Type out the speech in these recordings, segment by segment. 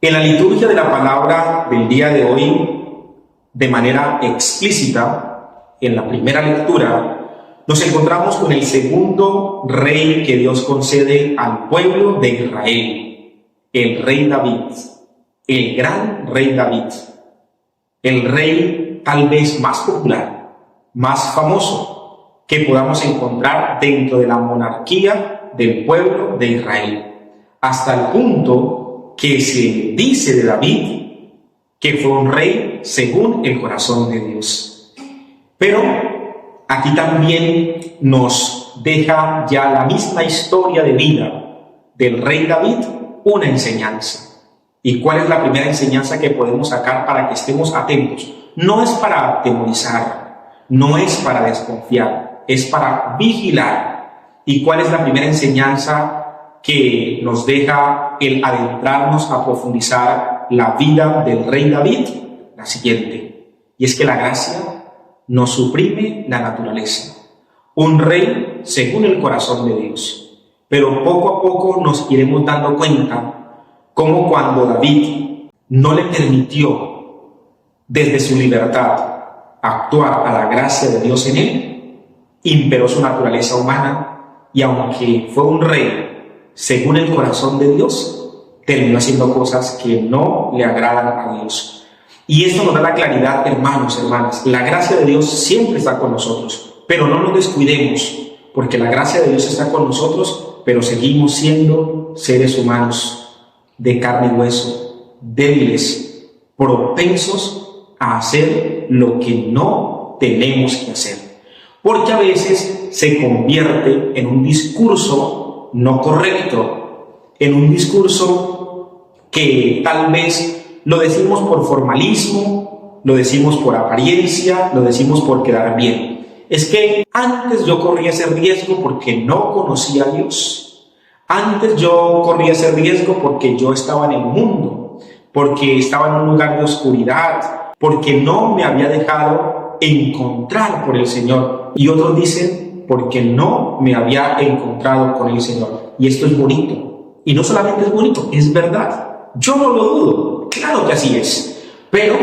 En la liturgia de la palabra del día de hoy, de manera explícita, en la primera lectura, nos encontramos con el segundo rey que Dios concede al pueblo de Israel, el rey David, el gran rey David, el rey tal vez más popular, más famoso que podamos encontrar dentro de la monarquía del pueblo de Israel, hasta el punto que se dice de David que fue un rey según el corazón de Dios. Pero aquí también nos deja ya la misma historia de vida del rey David una enseñanza. ¿Y cuál es la primera enseñanza que podemos sacar para que estemos atentos? No es para atemorizar, no es para desconfiar, es para vigilar. ¿Y cuál es la primera enseñanza que nos deja el adentrarnos a profundizar la vida del rey David? La siguiente, y es que la gracia no suprime la naturaleza. Un rey según el corazón de Dios. Pero poco a poco nos iremos dando cuenta cómo cuando David no le permitió desde su libertad actuar a la gracia de Dios en él, imperó su naturaleza humana, y aunque fue un rey según el corazón de Dios, terminó haciendo cosas que no le agradan a Dios. Y esto nos da la claridad, hermanos, hermanas. La gracia de Dios siempre está con nosotros, pero no nos descuidemos, porque la gracia de Dios está con nosotros, pero seguimos siendo seres humanos de carne y hueso, débiles, propensos a hacer lo que no tenemos que hacer. Porque a veces se convierte en un discurso no correcto, en un discurso que tal vez lo decimos por formalismo, lo decimos por apariencia, lo decimos por quedar bien. Es que antes yo corría ese riesgo porque no conocía a Dios. Antes yo corría ese riesgo porque yo estaba en el mundo, porque estaba en un lugar de oscuridad, porque no me había dejado encontrar por el Señor. Y otros dicen, porque no me había encontrado con el Señor. Y esto es bonito. Y no solamente es bonito, es verdad. Yo no lo dudo, claro que así es. Pero,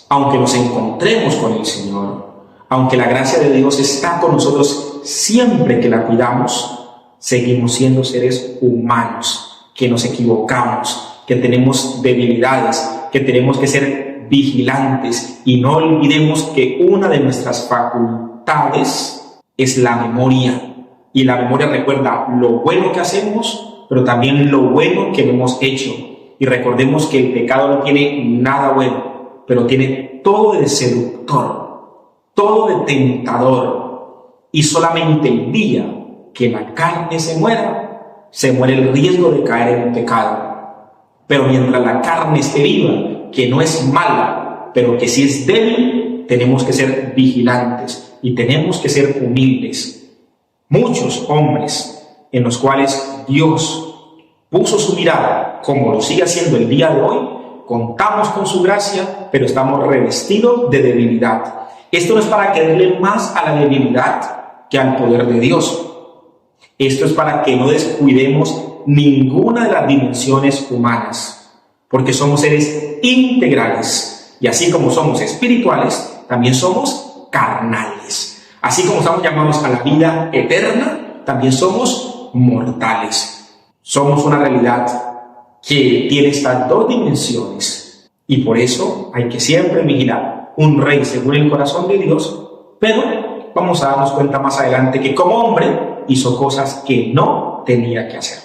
aunque nos encontremos con el Señor, aunque la gracia de Dios está con nosotros siempre que la cuidamos, seguimos siendo seres humanos, que nos equivocamos, que tenemos debilidades, que tenemos que ser vigilantes. Y no olvidemos que una de nuestras facultades es la memoria, y la memoria recuerda lo bueno que hacemos, pero también lo bueno que no hemos hecho. Y recordemos que el pecado no tiene nada bueno, pero tiene todo de seductor, todo de tentador, y solamente el día que la carne se muere el riesgo de caer en el pecado. Pero mientras la carne esté viva, que no es mala, pero que sí es débil, tenemos que ser vigilantes y tenemos que ser humildes. Muchos hombres en los cuales Dios puso su mirada, como lo sigue haciendo el día de hoy, contamos con su gracia, pero estamos revestidos de debilidad. Esto no es para quererle más a la debilidad que al poder de Dios. Esto es para que no descuidemos ninguna de las dimensiones humanas, porque somos seres integrales, y así como somos espirituales, también somos carnales. Así como estamos llamados a la vida eterna, también somos mortales. Somos una realidad que tiene estas dos dimensiones, y por eso hay que siempre vigilar. Un rey según el corazón de Dios, pero vamos a darnos cuenta más adelante que como hombre hizo cosas que no tenía que hacer.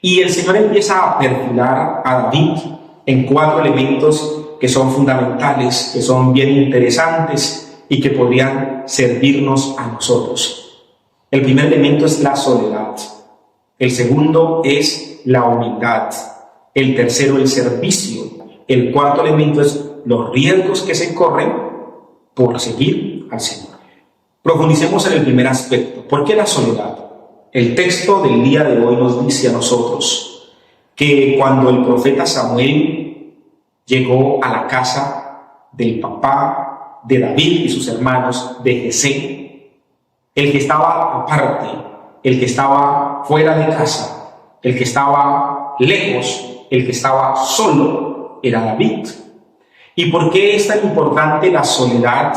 Y el Señor empieza a perfilar a David en 4 elementos que son fundamentales, que son bien interesantes y que podrían servirnos a nosotros. El primer elemento es la soledad. El segundo es la humildad. El tercero, el servicio. El cuarto elemento es los riesgos que se corren por seguir al Señor. Profundicemos en el primer aspecto. ¿Por qué la soledad? El texto del día de hoy nos dice a nosotros que cuando el profeta Samuel llegó a la casa del papá de David y sus hermanos de Jesé, el que estaba aparte, el que estaba fuera de casa, el que estaba lejos, el que estaba solo era David. ¿Y por qué es tan importante la soledad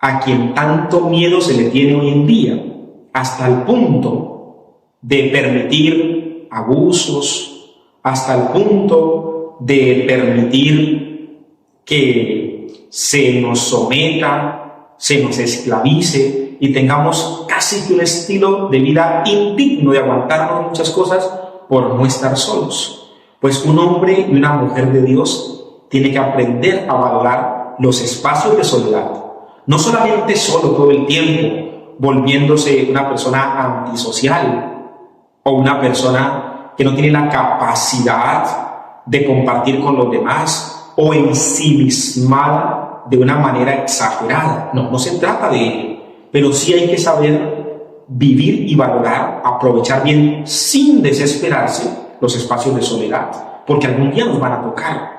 a quien tanto miedo se le tiene hoy en día? Hasta el punto de permitir abusos, hasta el punto de permitir que se nos someta, se nos esclavice y tengamos casi que un estilo de vida indigno de aguantarnos muchas cosas por no estar solos. Pues un hombre y una mujer de Dios tiene que aprender a valorar los espacios de soledad. No solamente solo todo el tiempo, volviéndose una persona antisocial o una persona que no tiene la capacidad de compartir con los demás o ensimismada de una manera exagerada. No se trata de ello, pero sí hay que saber vivir y valorar, aprovechar bien sin desesperarse los espacios de soledad, porque algún día nos van a tocar.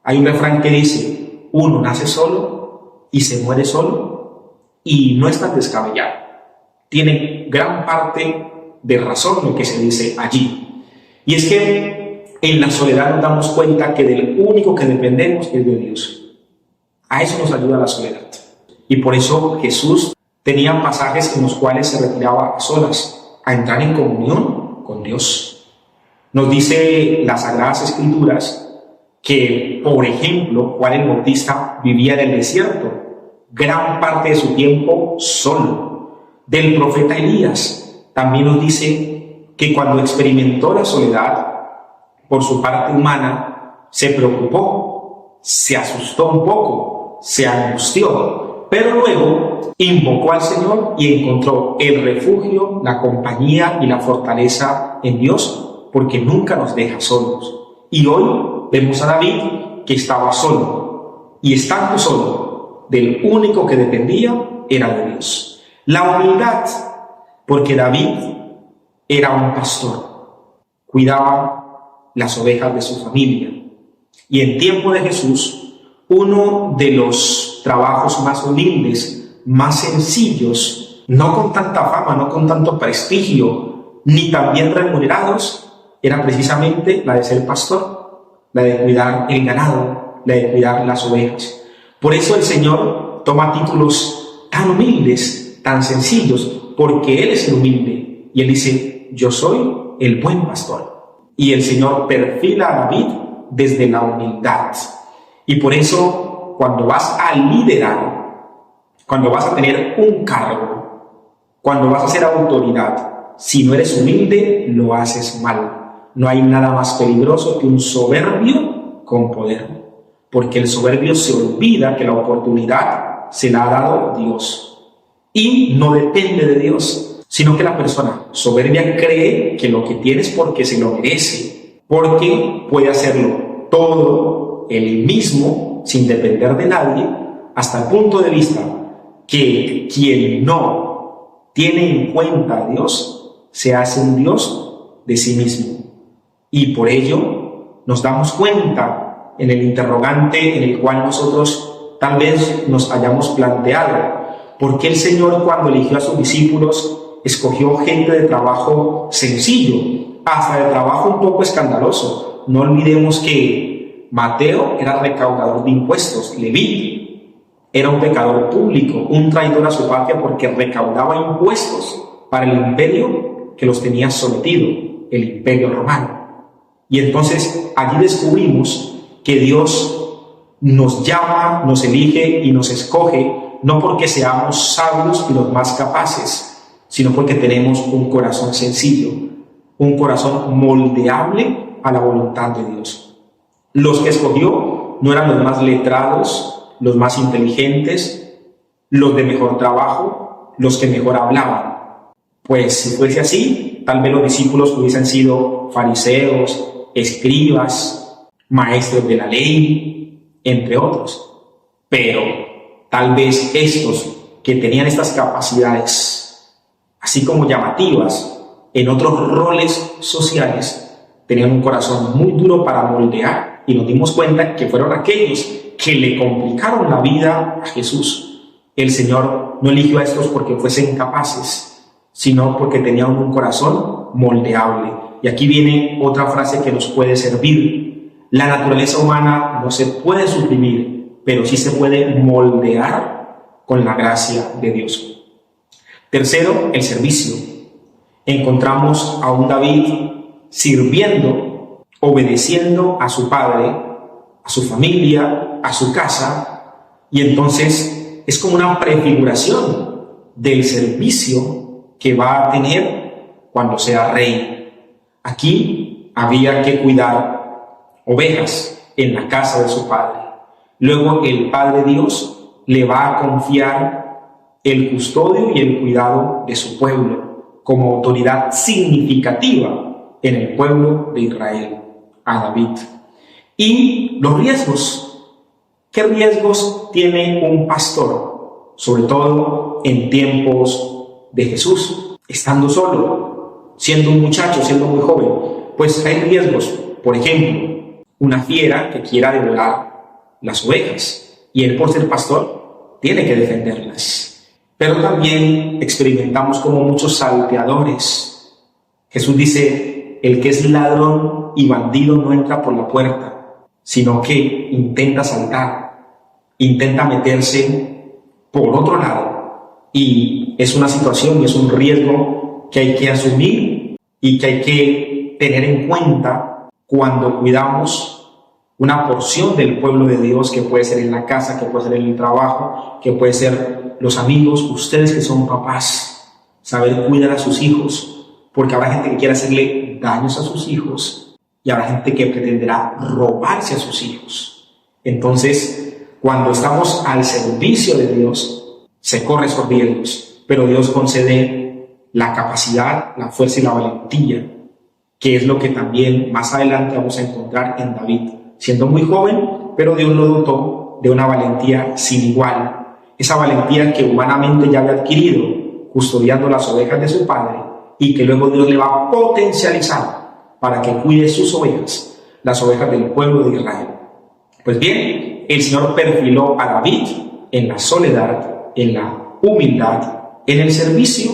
Hay un refrán que dice, uno nace solo y se muere solo, y no es tan descabellado. Tiene gran parte de razón lo que se dice allí. Y es que en la soledad nos damos cuenta que del único que dependemos es de Dios. A eso nos ayuda la soledad. Y por eso Jesús tenía pasajes en los cuales se retiraba a solas, a entrar en comunión con Dios. Nos dice las Sagradas Escrituras que, por ejemplo, Juan el Bautista vivía en el desierto, gran parte de su tiempo solo. Del profeta Elías también nos dice que cuando experimentó la soledad, por su parte humana, se preocupó, se asustó un poco, se angustió, pero luego invocó al Señor y encontró el refugio, la compañía y la fortaleza en Dios, porque nunca nos deja solos. Y hoy vemos a David que estaba solo, y estando solo, del único que dependía era de Dios. La humildad, porque David era un pastor, cuidaba las ovejas de su familia, y en tiempo de Jesús, uno de los trabajos más humildes, más sencillos, no con tanta fama, no con tanto prestigio, ni tan bien remunerados, era precisamente la de ser pastor, la de cuidar el ganado, la de cuidar las ovejas. Por eso el Señor toma títulos tan humildes, tan sencillos, porque Él es el humilde. Y Él dice, yo soy el buen pastor. Y el Señor perfila a David desde la humildad. Y por eso, cuando vas a liderar, cuando vas a tener un cargo, cuando vas a ser autoridad, si no eres humilde, lo haces mal. No hay nada más peligroso que un soberbio con poder, porque el soberbio se olvida que la oportunidad se la ha dado Dios y no depende de Dios, sino que la persona soberbia cree que lo que tiene es porque se lo merece, porque puede hacerlo todo él mismo sin depender de nadie, hasta el punto de vista que quien no tiene en cuenta a Dios se hace un Dios de sí mismo. Y por ello nos damos cuenta en el interrogante en el cual nosotros tal vez nos hayamos planteado, ¿por qué el Señor, cuando eligió a sus discípulos, escogió gente de trabajo sencillo, hasta de trabajo un poco escandaloso? No olvidemos que Mateo era recaudador de impuestos, Leví era un pecador público, un traidor a su patria porque recaudaba impuestos para el imperio que los tenía sometido, el imperio romano. Y entonces allí descubrimos que Dios nos llama, nos elige y nos escoge, no porque seamos sabios y los más capaces, sino porque tenemos un corazón sencillo, un corazón moldeable a la voluntad de Dios. Los que escogió no eran los más letrados, los más inteligentes, los de mejor trabajo, los que mejor hablaban. Pues si fuese así, tal vez los discípulos hubiesen sido fariseos, escribas, maestros de la ley, entre otros. Pero tal vez estos que tenían estas capacidades, así como llamativas, en otros roles sociales, tenían un corazón muy duro para moldear, y nos dimos cuenta que fueron aquellos que le complicaron la vida a Jesús. El Señor no eligió a estos porque fuesen capaces, sino porque tenían un corazón moldeable. Y aquí viene otra frase que nos puede servir. La naturaleza humana no se puede suprimir, pero sí se puede moldear con la gracia de Dios. Tercero, el servicio. Encontramos a un David sirviendo, obedeciendo a su padre, a su familia, a su casa, y entonces es como una prefiguración del servicio que va a tener cuando sea rey. Aquí había que cuidar ovejas en la casa de su padre. Luego el Padre Dios le va a confiar el custodio y el cuidado de su pueblo como autoridad significativa en el pueblo de Israel, a David. Y los riesgos. ¿Qué riesgos tiene un pastor? Sobre todo en tiempos de Jesús, estando solo, siendo un muchacho, siendo muy joven. Pues hay riesgos. Por ejemplo, una fiera que quiera devorar las ovejas, y él, por ser pastor, tiene que defenderlas. Pero también experimentamos como muchos salteadores. Jesús dice: el que es ladrón y bandido no entra por la puerta, sino que intenta saltar, intenta meterse por otro lado. Y es una situación y es un riesgo que hay que asumir y que hay que tener en cuenta cuando cuidamos una porción del pueblo de Dios, que puede ser en la casa, que puede ser en el trabajo, que puede ser los amigos. Ustedes que son papás, saber cuidar a sus hijos, porque habrá gente que quiera hacerle daños a sus hijos y habrá gente que pretenderá robarse a sus hijos. Entonces, cuando estamos al servicio de Dios, se corre esos riesgos, pero Dios concede la capacidad, la fuerza y la valentía, que es lo que también más adelante vamos a encontrar en David. Siendo muy joven, pero Dios lo dotó de una valentía sin igual. Esa valentía que humanamente ya había adquirido custodiando las ovejas de su padre, y que luego Dios le va a potencializar para que cuide sus ovejas, las ovejas del pueblo de Israel. Pues bien, el Señor perfiló a David en la soledad, en la humildad, en el servicio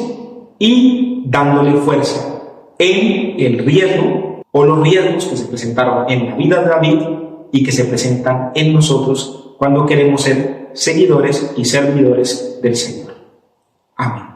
y dándole fuerza en el riesgo o los riesgos que se presentaron en la vida de David y que se presentan en nosotros cuando queremos ser seguidores y servidores del Señor. Amén.